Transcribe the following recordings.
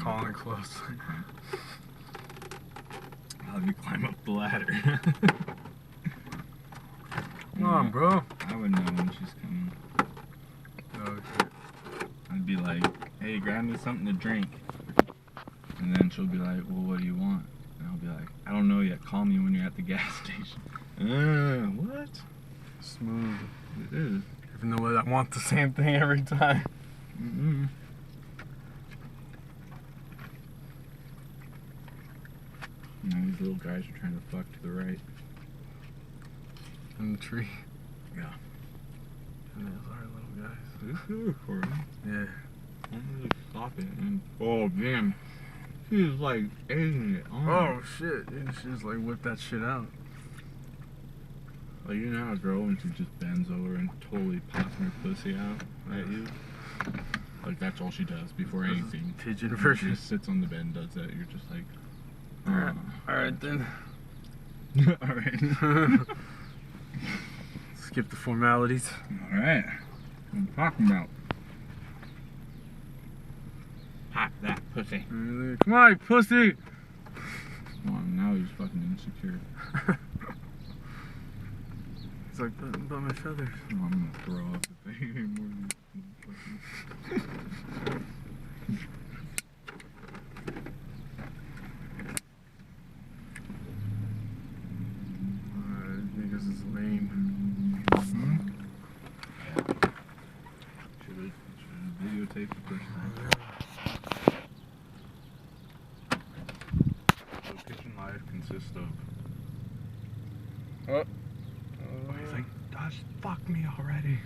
calling close. I'll have you climb up the ladder. Come on, bro. I would know when she's coming. Oh, shit. I'd be like, hey, grab me something to drink. And then she'll be like, well, what do you want? And I'll be like, I don't know yet. Call me when you're at the gas station. What? Smooth. It is. Even though I want the same thing every time. Mm-mm. Now these little guys are trying to fuck to the right. In the tree. Yeah. And those are little guys. Is this still recording? Yeah. I'm gonna stop it and oh damn. She's like egging it on. Oh shit, dude. She just like whipped that shit out. Like you know how a girl when she just bends over and totally pops her pussy out at you? Like that's all she does before anything. Pigeon She version. just sits on the bed and does that. You're just like Alright then. Alright. Skip the formalities. Alright. What I'm talking about. Pop that pussy. Come on, you pussy! Come on, now he's fucking insecure. It's like, but my feathers. Oh, I'm gonna throw up if they any more than niggas is lame. Should videotape the person. So kitchen life consists of he's like, Dodge, fuck me already.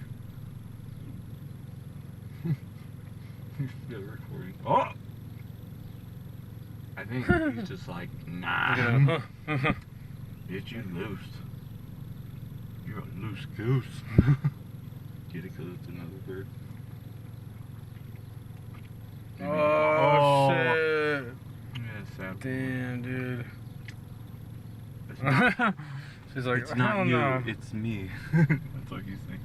Yeah, recording. Oh! I think he's just like, nah. Yeah. Bitch, you loose. You're a loose goose. Get it because it's another bird? Oh, shit. Yeah, sad. Damn, dude. She's like, It's not hell you, no. it's me. That's what he's saying.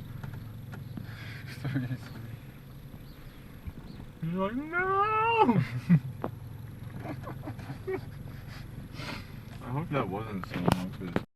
He's like, no! I hope that wasn't so long.